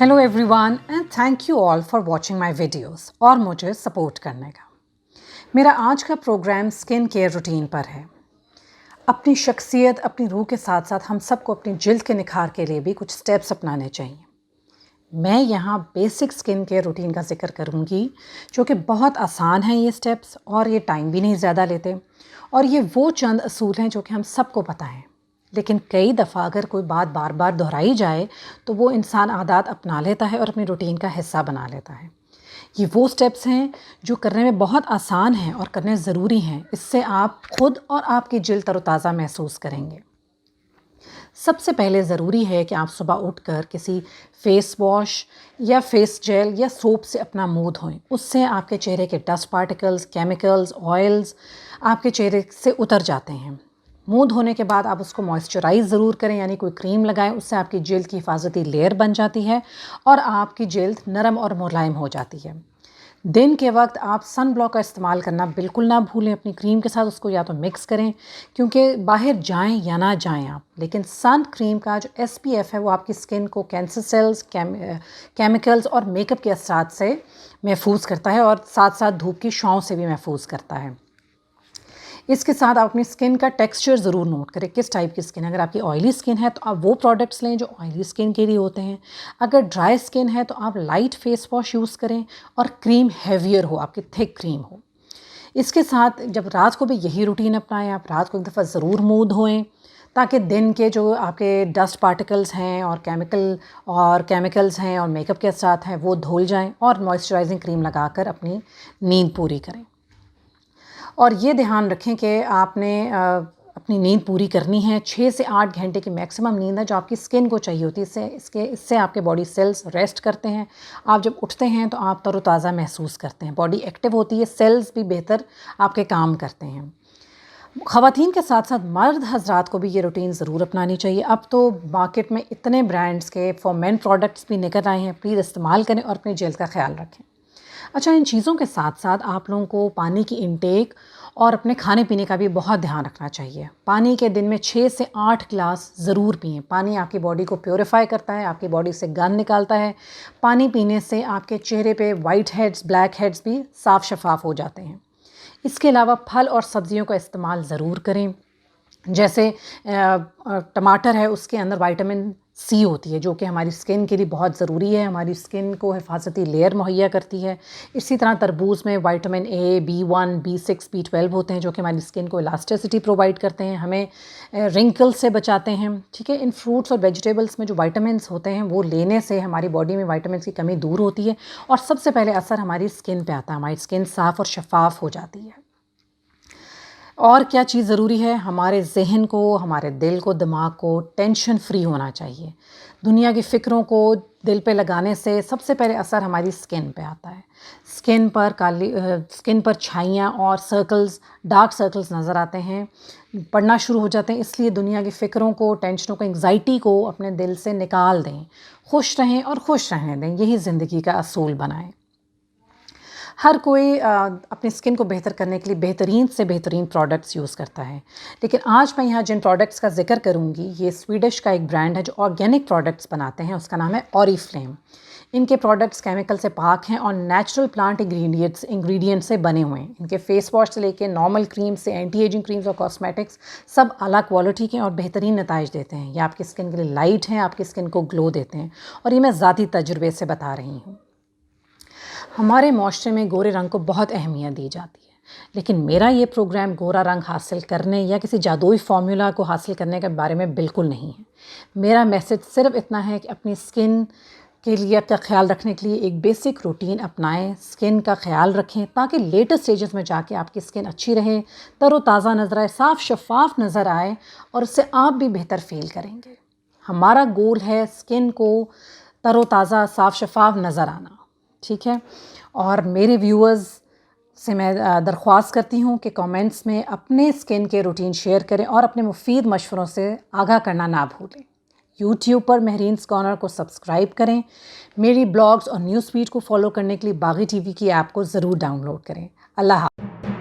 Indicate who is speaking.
Speaker 1: Hello everyone and thank you all for watching my videos और मुझे support करने का। मेरा आज का प्रोग्राम स्किन केयर रूटीन पर है। अपनी शख्सियत, अपनी रूह के साथ साथ हम सबको अपनी जिल्द के निखार के लिए भी कुछ स्टेप्स अपनाने चाहिए। मैं यहाँ बेसिक स्किन केयर रूटीन का जिक्र करूँगी जो कि बहुत आसान हैं ये स्टेप्स और ये टाइम भी नहीं ज़्यादा लेते, और ये वो चंद असूल हैं जो कि हम सबको पता है। लेकिन कई दफ़ा अगर कोई बात बार बार दोहराई जाए तो वो इंसान आदत अपना लेता है और अपनी रूटीन का हिस्सा बना लेता है। ये वो स्टेप्स हैं जो करने में बहुत आसान हैं और करने ज़रूरी हैं। इससे आप खुद और आपकी जिल्द तरोताज़ा महसूस करेंगे। सबसे पहले ज़रूरी है कि आप सुबह उठकर किसी फेस वॉश या फेस जेल या सोप से अपना मुंह धोएं। उससे आपके चेहरे के डस्ट पार्टिकल्स, केमिकल्स, ऑयल्स आपके चेहरे से उतर जाते हैं। मुंह धोने के बाद आप उसको मॉइस्चराइज़ ज़रूर करें, यानी कोई क्रीम लगाएं। उससे आपकी जिल्द की हिफाजती लेयर बन जाती है और आपकी जिल्द नरम और मुलायम हो जाती है। दिन के वक्त आप सन ब्लॉक का इस्तेमाल करना बिल्कुल ना भूलें। अपनी क्रीम के साथ उसको या तो मिक्स करें, क्योंकि बाहर जाएं या ना जाएं आप, लेकिन सन क्रीम का जो SPF है वो आपकी स्किन को कैंसर सेल्स, केमिकल्स और मेकअप के असरात से महफूज करता है और साथ साथ धूप की छांव से भी महफूज करता है। इसके साथ आप अपनी स्किन का टेक्सचर ज़रूर नोट करें, किस टाइप की स्किन। अगर आपकी ऑयली स्किन है तो आप वो प्रोडक्ट्स लें जो ऑयली स्किन के लिए होते हैं। अगर ड्राई स्किन है तो आप लाइट फेस वॉश यूज़ करें और क्रीम हैवियर हो, आपकी थिक क्रीम हो। इसके साथ जब रात को भी यही रूटीन अपनाएं। आप रात को एक दफ़ा ज़रूर मुँह धोएं ताकि दिन के जो आपके डस्ट पार्टिकल्स हैं और केमिकल्स हैं और मेकअप के साथ हैं वो धुल जाएं, और मॉइस्चराइजिंग क्रीम लगाकर अपनी नींद पूरी करें। और ये ध्यान रखें कि आपने अपनी नींद पूरी करनी है। 6 से 8 घंटे की मैक्सिमम नींद है जो आपकी स्किन को चाहिए होती है। इससे आपके बॉडी सेल्स रेस्ट करते हैं। आप जब उठते हैं तो आप तरोताज़ा महसूस करते हैं, बॉडी एक्टिव होती है, सेल्स भी बेहतर आपके काम करते हैं। ख़वातीन के साथ साथ मर्द हज़रात को भी ये रूटीन ज़रूर अपनानी चाहिए। अब तो मार्केट में इतने ब्रांड्स के फॉर मेन प्रोडक्ट्स भी निकल आए हैं। प्लीज़ इस्तेमाल करें और अपनी जिल्द का ख्याल रखें। अच्छा, इन चीज़ों के साथ साथ आप लोगों को पानी की इंटेक और अपने खाने पीने का भी बहुत ध्यान रखना चाहिए। पानी के दिन में 6 से 8 गिलास ज़रूर पिएं। पानी आपकी बॉडी को प्योरीफाई करता है, आपकी बॉडी से गंद निकालता है। पानी पीने से आपके चेहरे पे वाइट हेड्स, ब्लैक हेड्स भी साफ़ शफाफ हो जाते हैं। इसके अलावा फल और सब्ज़ियों का इस्तेमाल ज़रूर करें। जैसे टमाटर है, उसके अंदर विटामिन C होती है जो कि हमारी स्किन के लिए बहुत ज़रूरी है, हमारी स्किन को हिफाजती लेयर मुहैया करती है। इसी तरह तरबूज में vitamin A, B1, B6, B12 होते हैं जो कि हमारी स्किन को इलास्टिसिटी प्रोवाइड करते हैं, हमें रिंकल से बचाते हैं। ठीक है, इन फ्रूट्स और वेजिटेबल्स में जो विटामिन्स होते हैं वो लेने से हमारी बॉडी में विटामिन्स की कमी दूर होती है और सबसे पहले असर हमारी स्किन पे आता है। हमारी स्किन साफ़ और शफाफ हो जाती है। और क्या चीज़ ज़रूरी है, हमारे जहन को, हमारे दिल को, दिमाग को टेंशन फ्री होना चाहिए। दुनिया की फ़िक्रों को दिल पे लगाने से सबसे पहले असर हमारी स्किन पे आता है। स्किन पर छाइयाँ और सर्कल्स, डार्क सर्कल्स नज़र आते हैं, पड़ना शुरू हो जाते हैं। इसलिए दुनिया की फ़िक्रों को, टेंशनों को, एंग्जाइटी को अपने दिल से निकाल दें। खुश रहें और खुश रहने दें, यही ज़िंदगी का असूल बनाएं। हर कोई अपनी स्किन को बेहतर करने के लिए बेहतरीन से बेहतरीन प्रोडक्ट्स यूज़ करता है, लेकिन आज मैं यहाँ जिन प्रोडक्ट्स का जिक्र करूँगी ये स्वीडिश का एक ब्रांड है जो ऑर्गेनिक प्रोडक्ट्स बनाते हैं। उसका नाम है ऑरिफ्लेम। इनके प्रोडक्ट्स केमिकल से पाक हैं और नेचुरल प्लांट इंग्रेडिएंट्स से बने हुए हैं। इनके फेस वॉश से लेके नॉर्मल क्रीम से एंटी एजिंग क्रीम्स और कॉस्मेटिक्स सब अलग क्वालिटी के और बेहतरीन नताइज देते हैं। ये आपकी स्किन के लिए लाइट हैं, आपकी स्किन को ग्लो देते हैं, और ये मैं ज़ाती तजुर्बे से बता रही हूँ। हमारे माशरे में गोरे रंग को बहुत अहमियत दी जाती है, लेकिन मेरा ये प्रोग्राम गोरा रंग हासिल करने या किसी जादुई फार्मूला को हासिल करने के बारे में बिल्कुल नहीं है। मेरा मैसेज सिर्फ इतना है कि अपनी स्किन के लिए, आपका ख्याल रखने के लिए एक बेसिक रूटीन अपनाएं। स्किन का ख्याल रखें ताकि लेटर स्टेजेस में जाके आपकी स्किन अच्छी रहे, तरोताज़ा नज़र आए, साफ़ शफाफ नज़र आए, और उससे आप भी बेहतर फील करेंगे। हमारा गोल है स्किन को तरोताज़ा, साफ़ शफाफ नज़र आना। ठीक है, और मेरे व्यूअर्स से मैं दरख्वास्त करती हूँ कि कमेंट्स में अपने स्किन के रूटीन शेयर करें और अपने मुफीद मशवरों से आगाह करना ना भूलें। यूट्यूब पर मेहरीन्स कॉर्नर को सब्सक्राइब करें। मेरी ब्लॉग्स और न्यूज़ फीड को फॉलो करने के लिए बागी TV की ऐप को ज़रूर डाउनलोड करें। अल्लाह हाफ़िज़।